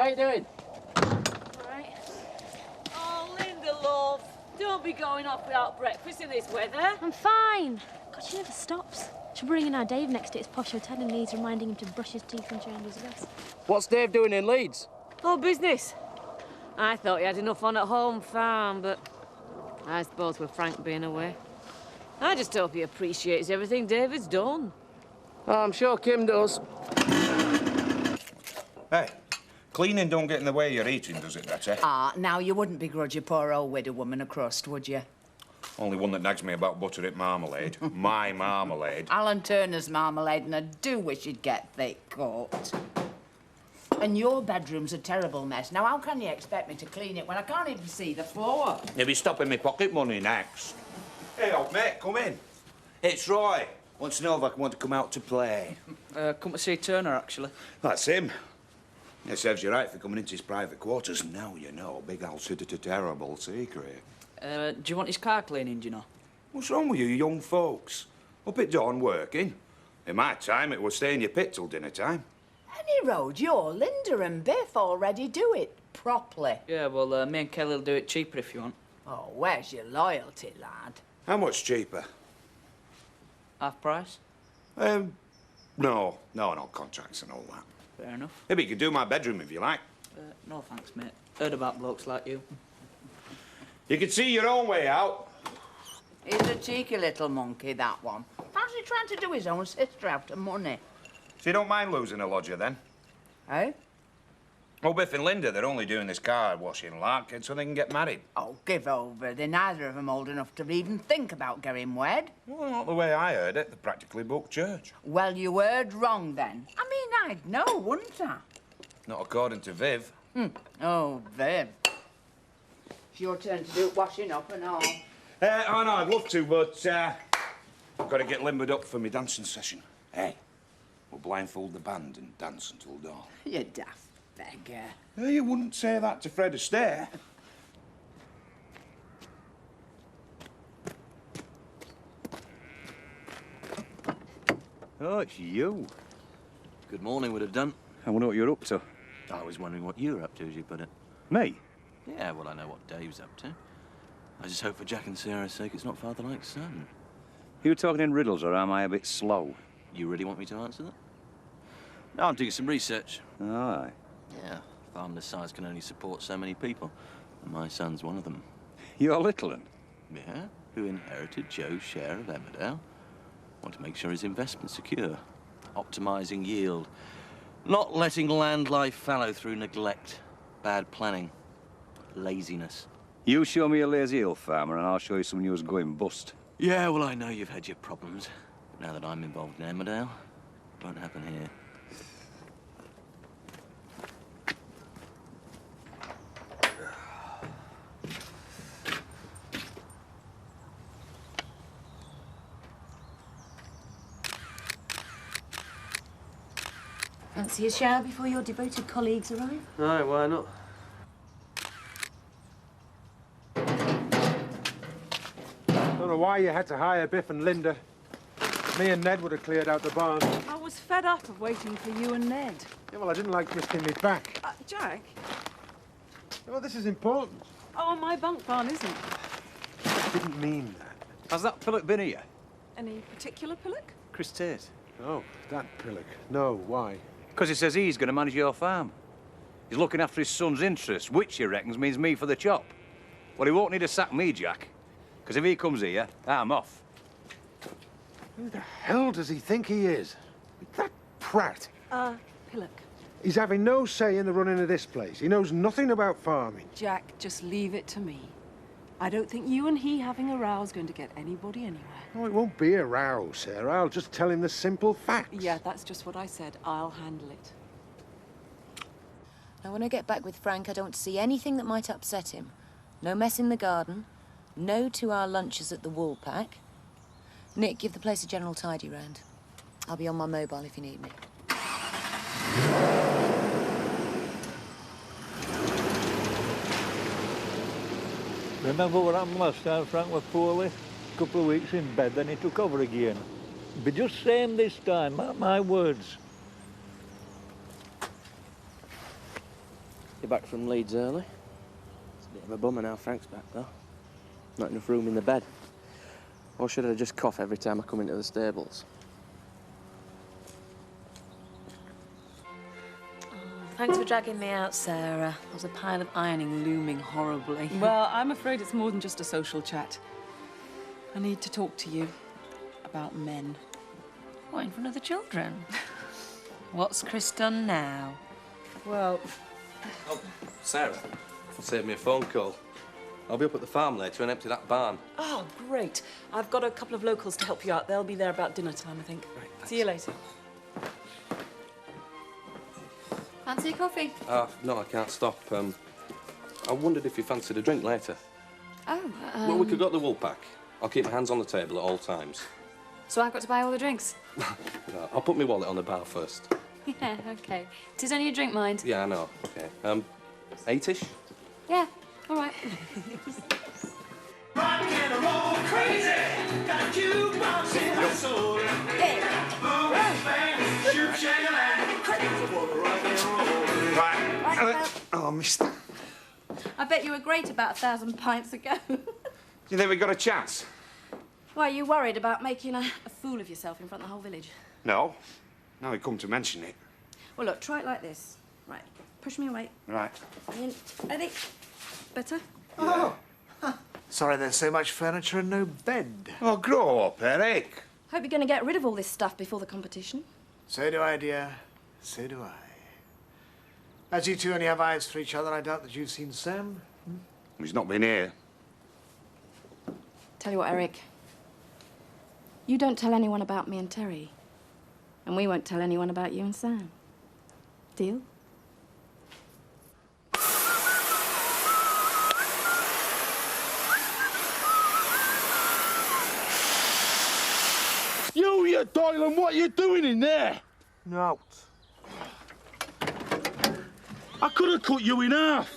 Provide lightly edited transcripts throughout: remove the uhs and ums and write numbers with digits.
How you doing? Right. Oh, Linda, love. Don't be going off without breakfast in this weather. I'm fine. God, she never stops. She'll bring in our Dave next to his posh hotel and needs reminding him to brush his teeth and change his vest. What's Dave doing in Leeds? Oh, business. I thought he had enough on at home farm, but I suppose with Frank being away. I just hope he appreciates everything David's done. Oh, I'm sure Kim does. Hey, cleaning don't get in the way of your eating, does it, Betty? Ah, now you wouldn't begrudge a poor old widow woman a crust, would you? Only one that nags me about buttermilk marmalade. My marmalade. Alan Turner's marmalade, and I do wish you'd get thick cut. And your bedroom's a terrible mess. Now, how can you expect me to clean it when I can't even see the floor? You'll be stopping me pocket money next. Hey, old mate, come in. It's Roy. Wants to know if I want to come out to play. Come to see Turner, actually. That's him. It serves you right for coming into his private quarters. Now you know, Big Al's a terrible secret. Do you want his car cleaning, do you know? What's wrong with you young folks? Up at dawn working. In my time, it was stay in your pit till dinner time. Any road, you're Linda and Biff already do it properly. Yeah, well, me and Kelly will do it cheaper if you want. Oh, where's your loyalty, lad? How much cheaper? Half price? No, contracts and all that. Fair enough. Maybe you could do my bedroom if you like. No thanks, mate. Heard about blokes like you. You can see your own way out. He's a cheeky little monkey, that one. Fancy trying to do his own sister out of money. So you don't mind losing a lodger, then? Eh? Oh, Biff and Linda, they're only doing this car washing lark so they can get married. Oh, give over. They're neither of them old enough to even think about getting wed. Well, not the way I heard it. They practically booked church. Well, you heard wrong, then. I mean, I'd know, wouldn't I? Not according to Viv. Oh, Viv. It's your turn to do washing up and all. Oh, no, I'd love to, but I've got to get limbered up for my dancing session. Hey, we'll blindfold the band and dance until dawn. You daft beggar. Hey, you wouldn't say that to Fred Astaire. Oh, it's you. Good morning would have done. I wonder what you're up to. I was wondering what you were up to, as you put it. Me? Yeah, well, I know what Dave's up to. I just hope for Jack and Sarah's sake it's not father like son. You talking in riddles, or am I a bit slow? You really want me to answer that? No, I'm doing some research. Aye. Yeah, farm this size can only support so many people, and my son's one of them. You're little un? Yeah, who inherited Joe's share of Emmerdale. Want to make sure his investment's secure. Optimising yield. Not letting land lie fallow through neglect, bad planning, laziness. You show me a lazy hill farmer and I'll show you someone who's going bust. Yeah, well, I know you've had your problems. But now that I'm involved in Emmerdale, it won't happen here. Fancy a shower before your devoted colleagues arrive? Aye, why not? Don't know why you had to hire Biff and Linda. Me and Ned would have cleared out the barn. I was fed up of waiting for you and Ned. Yeah, well, I didn't like risking me back. Jack? Well, this is important. Oh, my bunk barn isn't. I didn't mean that. Has that pillock been here? Any particular pillock? Chris Tate. Oh, that pillock. No, why? Because he says he's going to manage your farm. He's looking after his son's interests, which he reckons means me for the chop. Well, he won't need to sack me, Jack. Because if he comes here, I'm off. Who the hell does he think he is? That prat. Pillock. He's having no say in the running of this place. He knows nothing about farming. Jack, just leave it to me. I don't think you and he having a row is going to get anybody anywhere. Oh, it won't be a row, Sarah. I'll just tell him the simple facts. Yeah, that's just what I said. I'll handle it. Now, when I get back with Frank, I don't want to see anything that might upset him. No mess in the garden. No 2-hour lunches at the wool pack. Nick, give the place a general tidy round. I'll be on my mobile if you need me. Remember what happened last time Frank was poorly? A couple of weeks in bed, then he took over again. Be just same this time, mark my words. You're back from Leeds early. It's a bit of a bummer now Frank's back, though. Not enough room in the bed. Or should I just cough every time I come into the stables? Thanks for dragging me out, Sarah. There's a pile of ironing looming horribly. Well, I'm afraid it's more than just a social chat. I need to talk to you about men. What, in front of the children? What's Chris done now? Well... Oh, Sarah, save me a phone call. I'll be up at the farm later and empty that barn. Oh, great. I've got a couple of locals to help you out. They'll be there about dinner time, I think. Right, thanks. See you later. Fancy a coffee? No, I can't stop. I wondered if you fancied a drink later. Oh, Well, we could go to the wool pack. I'll keep my hands on the table at all times. So I've got to buy all the drinks? No, I'll put my wallet on the bar first. Yeah, OK. It is only a drink, mind. Yeah, I know. OK. 8-ish? Yeah, all right. Oh, mister. I bet you were great about 1,000 pints ago. Do you think we got a chance? Why, are you worried about making a fool of yourself in front of the whole village? No. Now we come to mention it. Well, look, try it like this. Right, push me away. Right. In. Ready? Better? Oh. Huh. Sorry there's so much furniture and no bed. Oh, grow up, Eric. Hope you're going to get rid of all this stuff before the competition. So do I, dear. So do I. As you two only have eyes for each other, I doubt that you've seen Sam. He's not been here. Tell you what, Eric. You don't tell anyone about me and Terry. And we won't tell anyone about you and Sam. Deal? You Doylan, what are you doing in there? No. I could have cut you in half.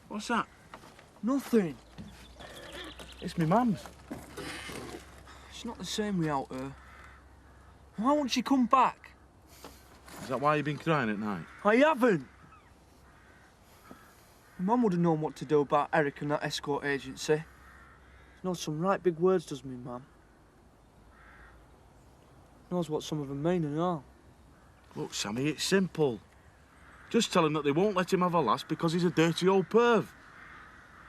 What's that? Nothing. It's my mum's. It's not the same without her. Why won't she come back? Is that why you've been crying at night? I haven't. Mum would have known what to do about Eric and that escort agency. Knows some right big words, does me, Mum. Knows what some of them mean and all. Look, Sammy, it's simple. Just tell him that they won't let him have a lass because he's a dirty old perv.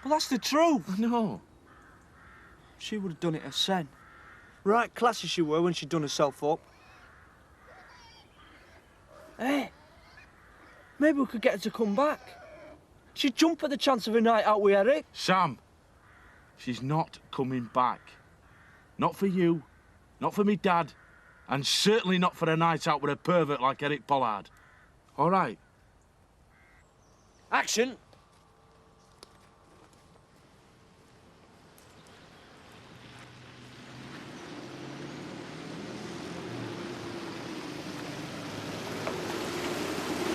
Well, that's the truth. I know. She would have done it herself. Right classy she were when she'd done herself up. Hey, maybe we could get her to come back. She'd jump at the chance of a night out with Eric. Sam, she's not coming back. Not for you, not for me dad, and certainly not for a night out with a pervert like Eric Pollard. All right? Action.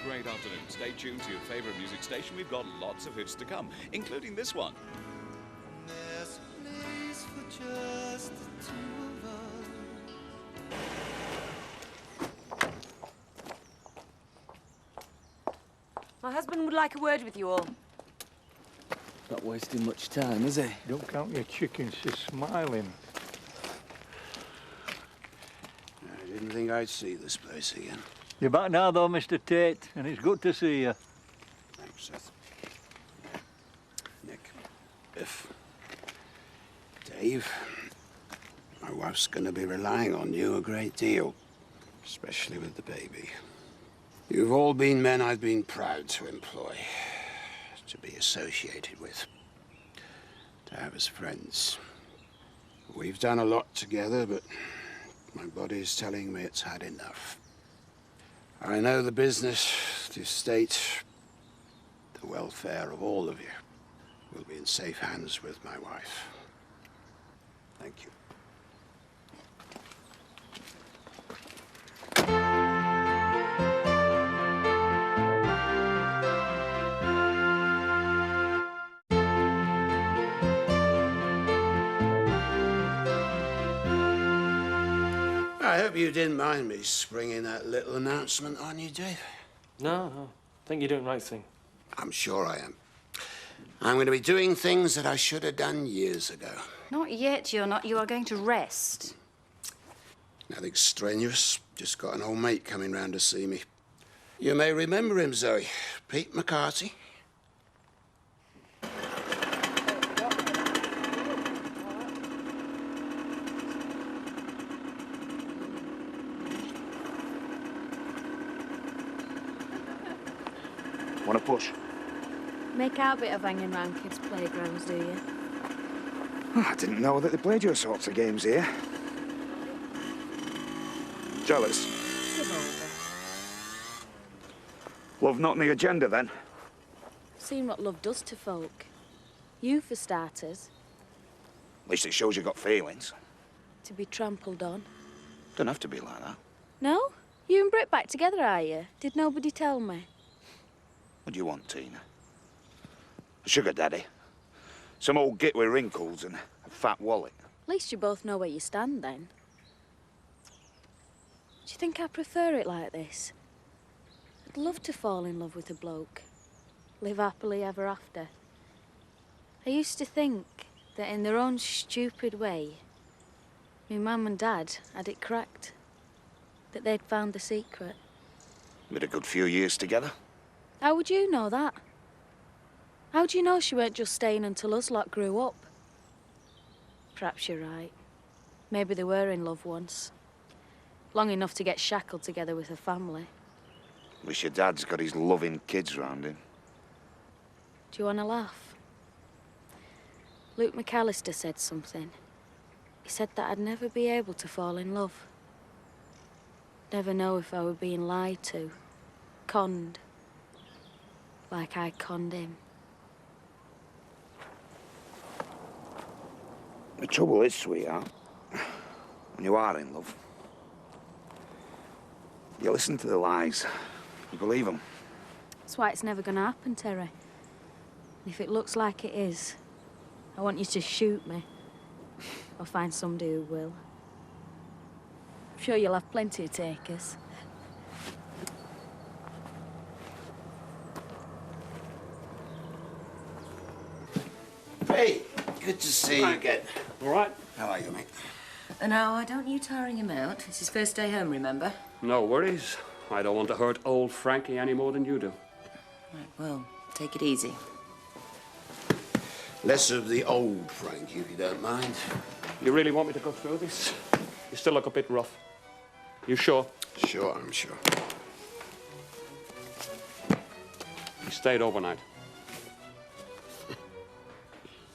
Great afternoon. Stay tuned to your favourite music station. We've got lots of hits to come, including this one. There's a place for just the two of us. My husband would like a word with you all. Not wasting much time, is he? Don't count your chickens, she's smiling. I didn't think I'd see this place again. You're back now, though, Mr. Tate, and it's good to see you. Thanks, Seth. Nick, Biff, Dave, my wife's going to be relying on you a great deal, especially with the baby. You've all been men I've been proud to employ, to be associated with, to have as friends. We've done a lot together, but my body's telling me it's had enough. I know the business, the estate, the welfare of all of you will be in safe hands with my wife. Thank you. I hope you didn't mind me springing that little announcement on you, Dave. No, think you're doing right thing. I'm sure I am. I'm going to be doing things that I should have done years ago. Not yet, you're not. You are going to rest. Nothing strenuous. Just got an old mate coming round to see me. You may remember him, Zoe. Pete McCarthy. Want to push? Make our bit of hanging round kids' playgrounds, do you? I didn't know that they played your sorts of games here. Jealous? Love not on the agenda, then? Seen what love does to folk. You, for starters. At least it shows you got feelings. To be trampled on. Don't have to be like that. No? You and Britt back together, are you? Did nobody tell me? What do you want, Tina? A sugar daddy? Some old git with wrinkles and a fat wallet? At least you both know where you stand, then. Do you think I prefer it like this? I'd love to fall in love with a bloke. Live happily ever after. I used to think that in their own stupid way, my mum and dad had it cracked. That they'd found the secret. With a good few years together? How would you know that? How'd you know she weren't just staying until us lot grew up? Perhaps you're right. Maybe they were in love once. Long enough to get shackled together with a family. Wish your dad's got his loving kids round him. Do you want to laugh? Luke McAllister said something. He said that I'd never be able to fall in love. Never know if I were being lied to, conned, like I conned him. The trouble is, sweetheart, when you are in love, you listen to the lies. You believe them. That's why it's never going to happen, Terry. And if it looks like it is, I want you to shoot me. Or find somebody who will. I'm sure you'll have plenty of takers. Hey, good to see you again. All right? How are you, mate? No, don't you tiring him out. It's his first day home, remember? No worries. I don't want to hurt old Frankie any more than you do. Right, well, take it easy. Less of the old Frank, if you don't mind. You really want me to go through this? You still look a bit rough. You sure? Sure, I'm sure. You stayed overnight.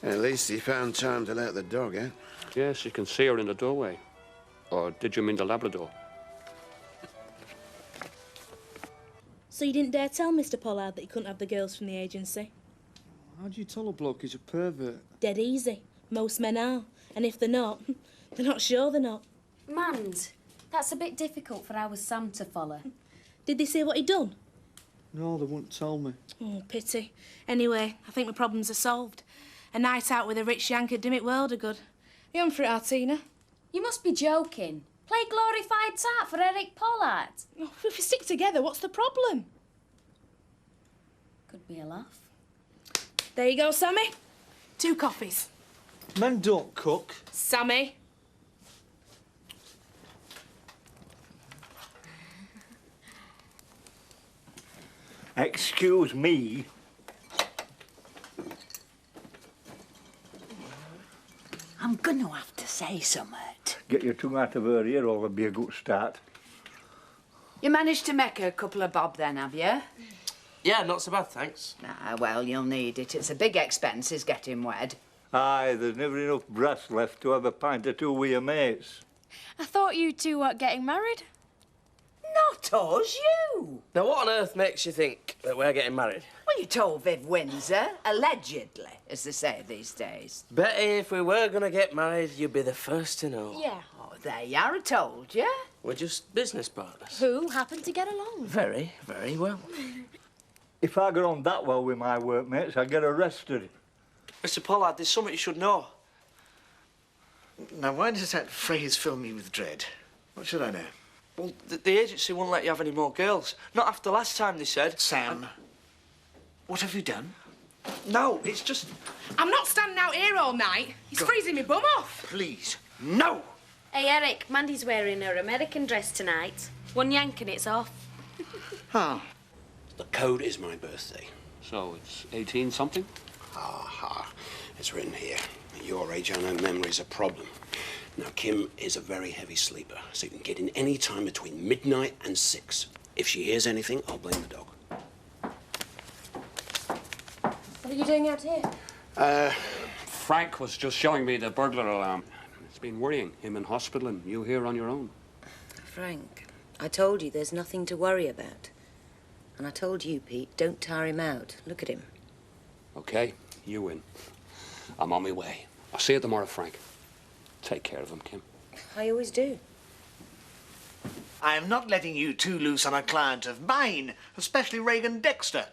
At least he found time to let the dog out. Yes, you can see her in the doorway. Or did you mean the Labrador? So you didn't dare tell Mr. Pollard that he couldn't have the girls from the agency? How do you tell a bloke he's a pervert? Dead easy. Most men are. And if they're not, they're not sure they're not. Mand, that's a bit difficult for our Sam to follow. Did they say what he'd done? No, they wouldn't tell me. Oh, pity. Anyway, I think my problems are solved. A night out with a rich Yank would do it world of good. You on for it, Artina? You must be joking. Play glorified tart for Eric Pollard. Oh, if we stick together, what's the problem? Could be a laugh. There you go, Sammy. 2 coffees. Men don't cook. Sammy. Excuse me. I'm going to have to say something. Get your tongue out of her ear or it'll be a good start. You managed to make her a couple of bob then, have you? Yeah, not so bad, thanks. Ah, well, you'll need it. It's a big expense, is getting wed. Aye, there's never enough brass left to have a pint or two with your mates. I thought you two weren't getting married. Not us, you. Now, what on earth makes you think that we're getting married? Well, you told Viv Windsor, allegedly, as they say these days. Betty, if we were going to get married, you'd be the first to know. Yeah. Oh, there you are, I told you. We're just business partners. Who happened to get along. Very, very well. If I got on that well with my workmates, I'd get arrested. Mr. Pollard, there's something you should know. Now, why does that phrase fill me with dread? What should I know? Well, the agency won't let you have any more girls. Not after last time, they said. Sam, What have you done? No, it's just... I'm not standing out here all night. He's freezing me bum off. Please, no! Hey, Eric, Mandy's wearing her American dress tonight. One yank and it's off. Huh. The code is my birthday. So it's 18-something? Ha. It's written here. At your age, I know memory's a problem. Now, Kim is a very heavy sleeper, so you can get in any time between midnight and 6. If she hears anything, I'll blame the dog. What are you doing out here? Frank was just showing me the burglar alarm. It's been worrying. Him in hospital and you here on your own. Frank, I told you there's nothing to worry about. And I told you, Pete, don't tire him out. Look at him. Okay, you win. I'm on my way. I'll see you tomorrow, Frank. Take care of him, Kim. I always do. I am not letting you two loose on a client of mine, especially Regan Dexter.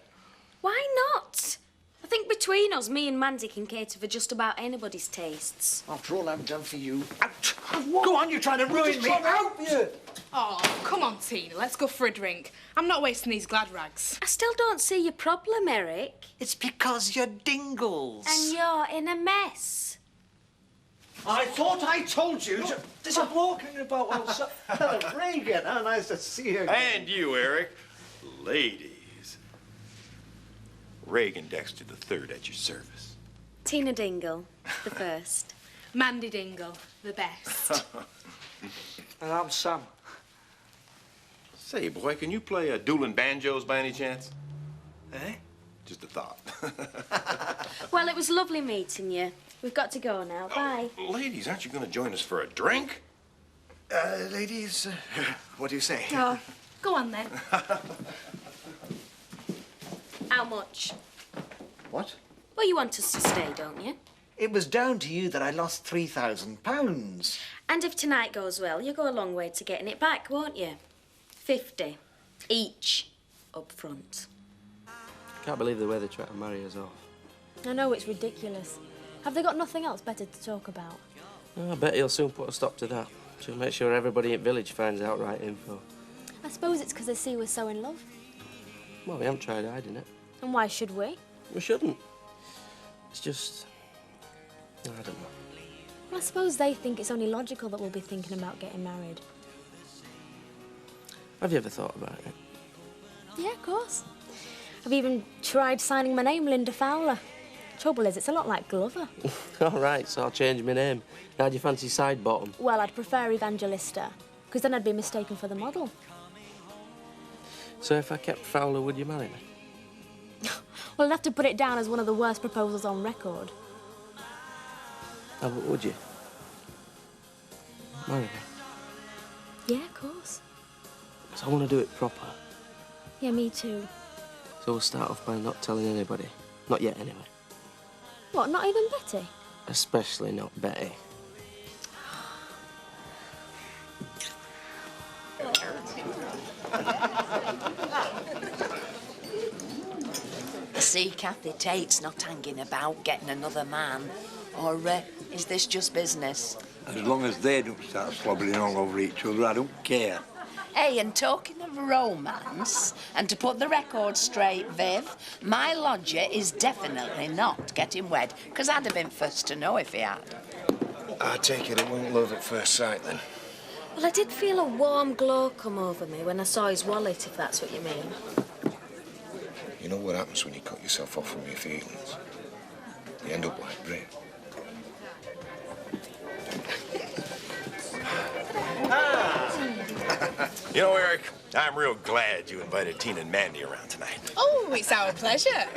Why not? I think between us, me and Mandy can cater for just about anybody's tastes. After all I've done for you. Out! Go on, you're trying to ruin me. Help you! Oh, come on, Tina. Let's go for a drink. I'm not wasting these glad rags. I still don't see your problem, Eric. It's because you're dingles. And you're in a mess. I thought I told you to... There's a bloke hanging about outside. Hello, Regan. How nice to see you again. And you, Eric. Ladies. Regan Dexter III at your service. Tina Dingle, the first. Mandy Dingle, the best. And I'm Sam. Say, boy, can you play dueling banjos by any chance? Eh? Just a thought. Well, it was lovely meeting you. We've got to go now. Bye. Ladies, aren't you going to join us for a drink? Ladies, what do you say? Oh, go on then. How much? What? Well, you want us to stay, don't you? It was down to you that I lost £3,000. And if tonight goes well, you'll go a long way to getting it back, won't you? 50 each up front. Can't believe the way they try to marry us off. I know, it's ridiculous. Have they got nothing else better to talk about? Oh, I bet he'll soon put a stop to that. She'll make sure everybody in village finds out right info. I suppose it's because they see we're so in love. Well, we haven't tried hiding it. And why should we? We shouldn't. It's just... I don't know. Well, I suppose they think it's only logical that we'll be thinking about getting married. Have you ever thought about it? Yeah, of course. I've even tried signing my name Linda Fowler. Trouble is, it's a lot like Glover. All right, so I'll change my name. Now, do you fancy Sidebottom? Well, I'd prefer Evangelista, because then I'd be mistaken for the model. So if I kept Fowler, would you marry me? Well, I'd have to put it down as one of the worst proposals on record. Oh, but would you? Marry me? Yeah, of course. Because I want to do it proper. Yeah, me too. So we'll start off by not telling anybody. Not yet, anyway. What, not even Betty? Especially not Betty. See, Kathy Tate's not hanging about getting another man. Or is this just business? As long as they don't start slobbering all over each other, I don't care. Hey, and talking of romance, and to put the record straight, Viv, my lodger is definitely not getting wed, because I'd have been first to know if he had. I take it wasn't love at first sight, then. Well, I did feel a warm glow come over me when I saw his wallet, if that's what you mean. You know what happens when you cut yourself off from your feelings? You end up like Brit. You know, Eric, I'm real glad you invited Tina and Mandy around tonight. Oh, it's our pleasure.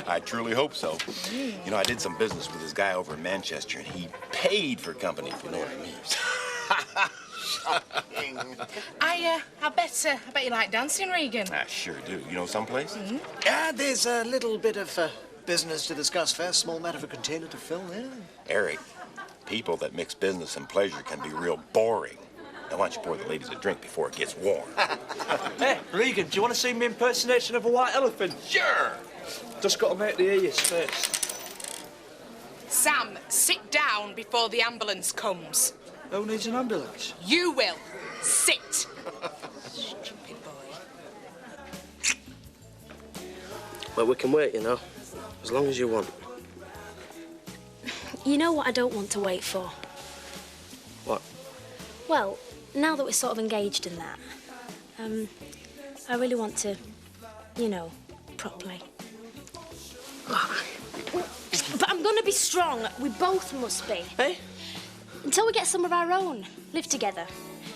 I truly hope so. You know, I did some business with this guy over in Manchester, and he paid for company, if you know what I mean. Shocking. I bet you like dancing, Regan. I sure do. You know someplace? There's a little bit of business to discuss first. Small matter for container to fill, yeah. Eric, people that mix business and pleasure can be real boring. Now, why don't you pour the ladies a drink before it gets warm? Hey, Regan, do you want to see me impersonation of a white elephant? Sure. Just got to make the ears first. Sam, sit down before the ambulance comes. Who needs an ambulance? You will. Sit. Stupid boy. But we can wait, you know, as long as you want. You know what I don't want to wait for? What? Well, now that we're sort of engaged in that, I really want to, you know, properly. But I'm gonna be strong. We both must be. Hey? Until we get some of our own. Live together.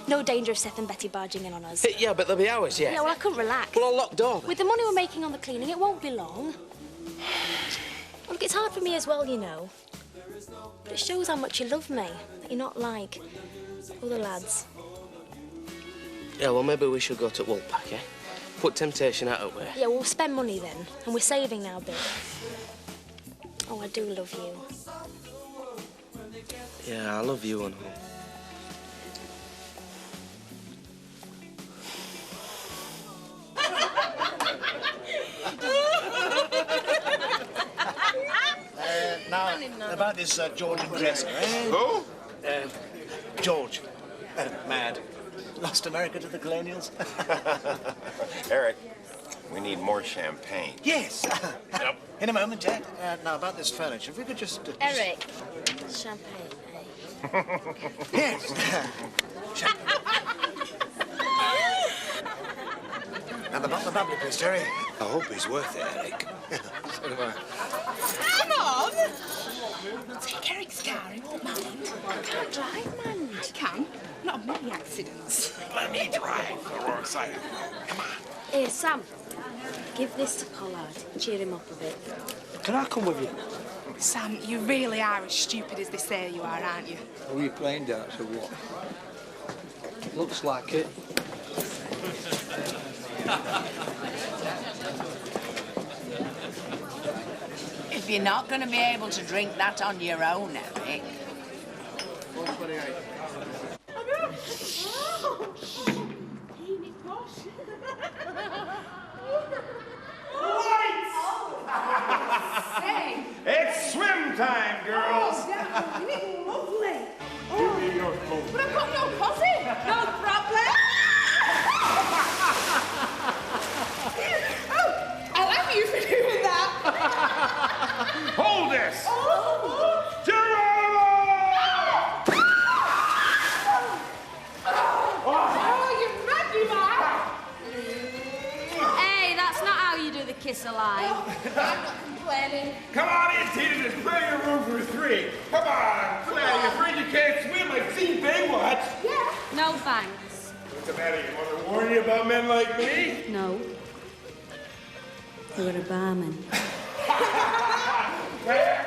No danger of Seth and Betty barging in on us. Hey, yeah, but there'll be hours, yeah. Yeah, well, I couldn't relax. Well, I'll lock door. With the money we're making on the cleaning, it won't be long. Look, it's hard for me as well, you know. But it shows how much you love me. That you're not like other lads. Yeah, well, maybe we should go to Woolpack, eh? Put temptation out of the way. Yeah, we'll spend money then. And we're saving now, Bill. Oh, I do love you. Yeah, I love you and all. Now, about this George and Dresser, eh? Who? George. Mad. Lost America to the colonials. Eric, we need more champagne. Yes. Yep. In a moment, Ted. Now, about this furniture, if we could just... Eric, champagne, eh? Yes. And the bottle of bubbly, please, Terry. I hope he's worth it, Eric. So do I. Come on! Take Eric's car, he won't mind. I can't drive, man. I can. Not on many accidents. Let me drive, for Rock's sake. Come on. Hey, Sam. Give this to Pollard. Cheer him up a bit. Can I come with you? Sam, you really are as stupid as they say you are, aren't you? Are you playing darts or what? Looks like it. If you're not going to be able to drink that on your own, Eric. 428. It's swim time, girls. You look lovely. Give me your coat. But I've got no coffee. No problem. Oh, I'll have you for doing that. Hold this. Oh, you mad, you are. Hey, that's not how you do the kiss alive. I'm not complaining. Come on in, Tina. There's plenty of room for three. Come on. Come on. You're afraid you can't swim like Seen Baywatch. Yeah. No thanks. What's the matter? You want to warn you about men like me? No. You're a barman. Fair